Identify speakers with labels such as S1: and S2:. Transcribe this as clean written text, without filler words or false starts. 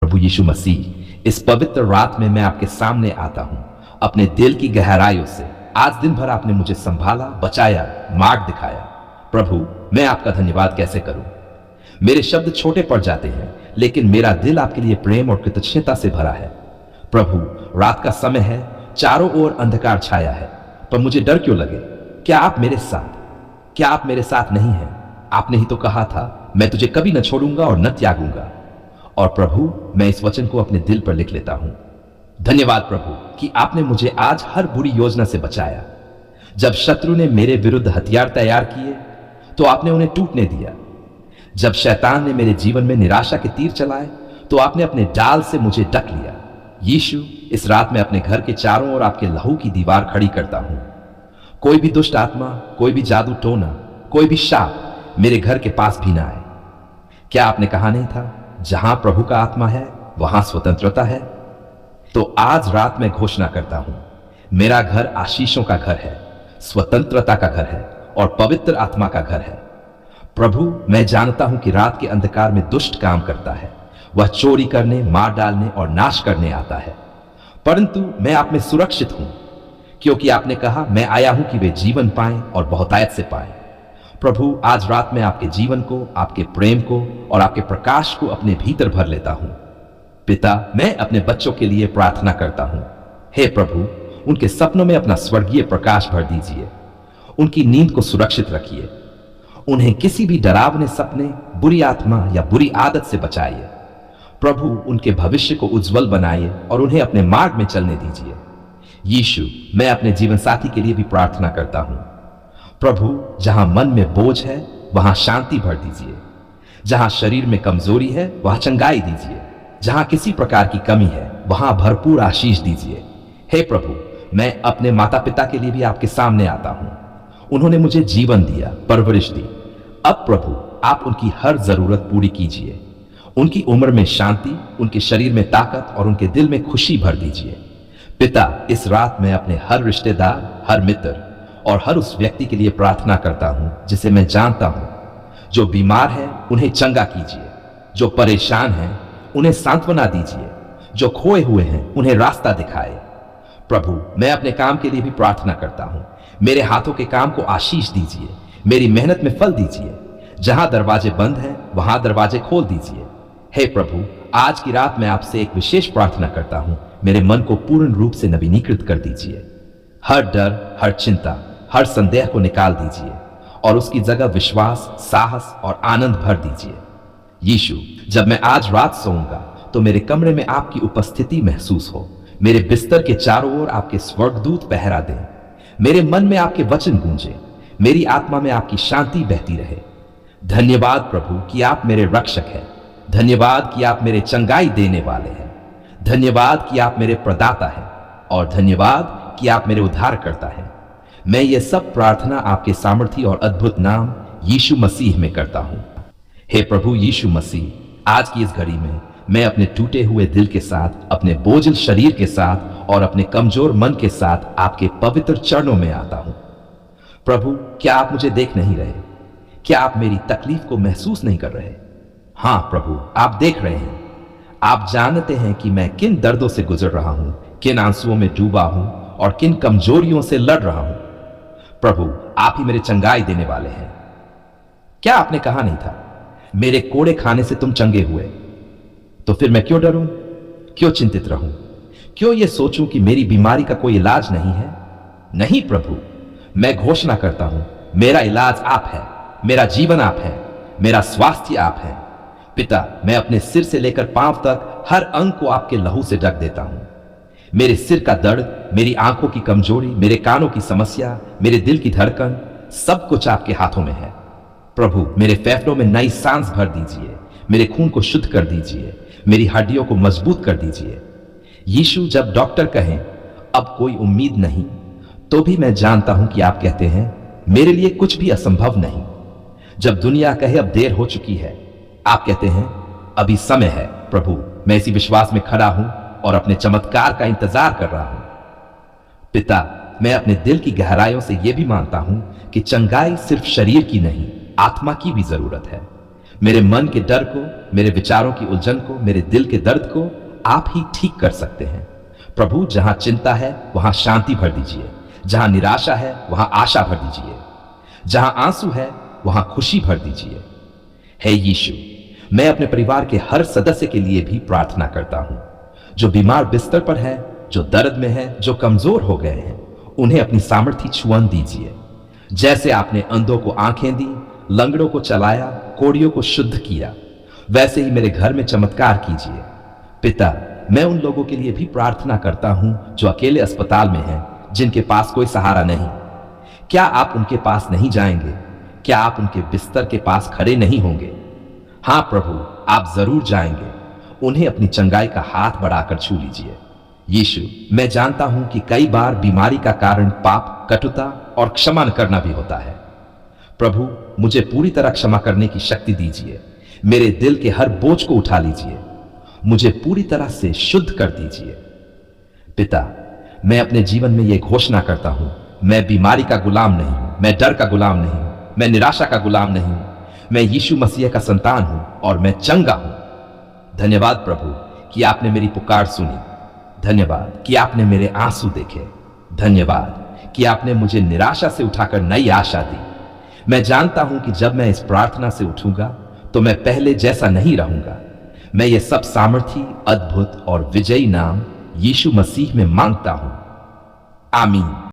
S1: प्रभु यीशु मसीह, इस पवित्र रात में मैं आपके सामने आता हूं अपने दिल की गहराइयों से। आज दिन भर आपने मुझे संभाला, बचाया, मार्ग दिखाया। प्रभु, मैं आपका धन्यवाद कैसे करूं। मेरे शब्द छोटे पड़ जाते हैं, लेकिन मेरा दिल आपके लिए प्रेम और कृतज्ञता से भरा है। प्रभु, रात का समय है, चारों ओर अंधकार छाया है, पर मुझे डर क्यों लगे? क्या आप मेरे साथ नहीं हैं? आपने ही तो कहा था, मैं तुझे कभी न छोड़ूंगा और न त्यागूंगा। और प्रभु, मैं इस वचन को अपने दिल पर लिख लेता हूं। धन्यवाद प्रभु कि आपने मुझे आज हर बुरी योजना से बचाया। जब शत्रु ने मेरे विरुद्ध हथियार तैयार किए, तो आपने उन्हें टूटने दिया। जब शैतान ने मेरे जीवन में निराशा के तीर चलाए, तो आपने अपने डाल से मुझे ढक लिया। यीशु, इस रात में अपने घर के चारों ओर आपके लहू की दीवार खड़ी करता हूं। कोई भी दुष्ट आत्मा, कोई भी जादू टोना, कोई भी शाप मेरे घर के पास भी ना आए। क्या आपने कहा नहीं था, जहां प्रभु का आत्मा है वहां स्वतंत्रता है? तो आज रात मैं घोषणा करता हूं, मेरा घर आशीषों का घर है, स्वतंत्रता का घर है और पवित्र आत्मा का घर है। प्रभु, मैं जानता हूं कि रात के अंधकार में दुष्ट काम करता है। वह चोरी करने, मार डालने और नाश करने आता है, परंतु मैं आप में सुरक्षित हूं, क्योंकि आपने कहा, मैं आया हूं कि वे जीवन पाएं और बहुतायत से पाएं। प्रभु, आज रात मैं आपके जीवन को, आपके प्रेम को और आपके प्रकाश को अपने भीतर भर लेता हूं। पिता, मैं अपने बच्चों के लिए प्रार्थना करता हूं। हे प्रभु, उनके सपनों में अपना स्वर्गीय प्रकाश भर दीजिए। उनकी नींद को सुरक्षित रखिए। उन्हें किसी भी डरावने सपने, बुरी आत्मा या बुरी आदत से बचाइए। प्रभु, उनके भविष्य को उज्जवल बनाइए और उन्हें अपने मार्ग में चलने दीजिए। यीशु, मैं अपने जीवन साथी के लिए भी प्रार्थना करता हूं। प्रभु, जहां मन में बोझ है वहां शांति भर दीजिए। जहां शरीर में कमजोरी है वहां चंगाई दीजिए। जहां किसी प्रकार की कमी है वहां भरपूर आशीष दीजिए। हे प्रभु, मैं अपने माता पिता के लिए भी आपके सामने आता हूं। उन्होंने मुझे जीवन दिया, परवरिश दी। अब प्रभु, आप उनकी हर जरूरत पूरी कीजिए। उनकी उम्र में शांति, उनके शरीर में ताकत और उनके दिल में खुशी भर दीजिए। पिता, इस रात मैं अपने हर रिश्तेदार, हर मित्र और हर उस व्यक्ति के लिए प्रार्थना करता हूं जिसे मैं जानता हूं। जो बीमार है उन्हें चंगा कीजिए। जो परेशान हैं उन्हें सांत्वना दीजिए। जो खोए हुए हैं उन्हें रास्ता दिखाए। प्रभु, मैं अपने काम के लिए भी प्रार्थना करता हूं। मेरे हाथों के काम को आशीष दीजिए। मेरी मेहनत में फल दीजिए। जहां दरवाजे बंद हैं वहां दरवाजे खोल दीजिए। हे प्रभु, आज की रात मैं आपसे एक विशेष प्रार्थना करता हूं। मेरे मन को पूर्ण रूप से नवीनीकृत कर दीजिए। हर डर, हर चिंता, हर संदेह को निकाल दीजिए और उसकी जगह विश्वास, साहस और आनंद भर दीजिए। यीशु, जब मैं आज रात सोऊंगा तो मेरे कमरे में आपकी उपस्थिति महसूस हो। मेरे बिस्तर के चारों ओर आपके स्वर्गदूत पहरा दें। मेरे मन में आपके वचन गूंजे। मेरी आत्मा में आपकी शांति बहती रहे। धन्यवाद प्रभु कि आप मेरे रक्षक हैं। धन्यवाद कि आप मेरे चंगाई देने वाले हैं। धन्यवाद कि आप मेरे प्रदाता हैं और धन्यवाद कि आप मेरे उद्धारकर्ता हैं। मैं ये सब प्रार्थना आपके सामर्थी और अद्भुत नाम यीशु मसीह में करता हूं। हे प्रभु यीशु मसीह, आज की इस घड़ी में मैं अपने टूटे हुए दिल के साथ, अपने बोझिल शरीर के साथ और अपने कमजोर मन के साथ आपके पवित्र चरणों में आता हूं। प्रभु, क्या आप मुझे देख नहीं रहे? क्या आप मेरी तकलीफ को महसूस नहीं कर रहे? हां प्रभु, आप देख रहे हैं। आप जानते हैं कि मैं किन दर्दों से गुजर रहा हूं, किन आंसुओं में डूबा हूं और किन कमजोरियों से लड़ रहा हूं। प्रभु, आप ही मेरे चंगाई देने वाले हैं। क्या आपने कहा नहीं था, मेरे कोड़े खाने से तुम चंगे हुए? तो फिर मैं क्यों डरूं? क्यों चिंतित रहूं? क्यों ये सोचूं कि मेरी बीमारी का कोई इलाज नहीं है? नहीं प्रभु, मैं घोषणा करता हूं, मेरा इलाज आप है, मेरा जीवन आप है, मेरा स्वास्थ्य आप है। पिता, मैं अपने सिर से लेकर पांव तक हर अंग को आपके लहू से ढक देता हूं। मेरे सिर का दर्द, मेरी आंखों की कमजोरी, मेरे कानों की समस्या, मेरे दिल की धड़कन, सब कुछ आपके हाथों में है। प्रभु, मेरे फेफड़ों में नई सांस भर दीजिए। मेरे खून को शुद्ध कर दीजिए। मेरी हड्डियों को मजबूत कर दीजिए। यीशु, जब डॉक्टर कहें अब कोई उम्मीद नहीं, तो भी मैं जानता हूं कि आप कहते हैं मेरे लिए कुछ भी असंभव नहीं। जब दुनिया कहे अब देर हो चुकी है, आप कहते हैं अभी समय है। प्रभु, मैं इसी विश्वास में खड़ा हूं और अपने चमत्कार का इंतजार कर रहा हूं। पिता, मैं अपने दिल की गहराइयों से यह भी मानता हूं कि चंगाई सिर्फ शरीर की नहीं, आत्मा की भी जरूरत है। मेरे मन के डर को, मेरे विचारों की उलझन को, मेरे दिल के दर्द को आप ही ठीक कर सकते हैं। प्रभु, जहां चिंता है वहां शांति भर दीजिए, जहां निराशा है वहां आशा भर दीजिए, जहां आंसू है वहां खुशी भर दीजिए। हे यीशु, मैं अपने परिवार के हर सदस्य के लिए भी प्रार्थना करता हूं, जो बीमार बिस्तर पर है, जो दर्द में है, जो कमजोर हो गए हैं, उन्हें अपनी सामर्थ्य छुअन दीजिए। जैसे आपने अंधों को आंखें दी, लंगड़ों को चलाया, कोढ़ियों को शुद्ध किया, वैसे ही मेरे घर में चमत्कार कीजिए। पिता, मैं उन लोगों के लिए भी प्रार्थना करता हूं जो अकेले अस्पताल में हैं, जिनके पास कोई सहारा नहीं। क्या आप उनके पास नहीं जाएंगे? क्या आप उनके बिस्तर के पास खड़े नहीं होंगे? हां प्रभु, आप जरूर जाएंगे। उन्हें अपनी चंगाई का हाथ बढ़ाकर छू लीजिए। यीशु, मैं जानता हूं कि कई बार बीमारी का कारण पाप, कटुता और क्षमा न करना भी होता है। प्रभु, मुझे पूरी तरह क्षमा करने की शक्ति दीजिए। मेरे दिल के हर बोझ को उठा लीजिए, मुझे पूरी तरह से शुद्ध कर दीजिए। पिता, मैं अपने जीवन में यह घोषणा करता हूं, मैं बीमारी का गुलाम नहीं हूं, मैं डर का गुलाम नहीं हूं, मैं निराशा का गुलाम नहीं हूं। मैं यीशु मसीह का संतान हूं और मैं चंगा हूं। धन्यवाद प्रभु कि आपने मेरी पुकार सुनी। धन्यवाद कि आपने मेरे आंसू देखे। धन्यवाद कि आपने मुझे निराशा से उठाकर नई आशा दी। मैं जानता हूं कि जब मैं इस प्रार्थना से उठूंगा तो मैं पहले जैसा नहीं रहूंगा। मैं ये सब सामर्थी, अद्भुत और विजयी नाम यीशु मसीह में मांगता हूं। आमीन।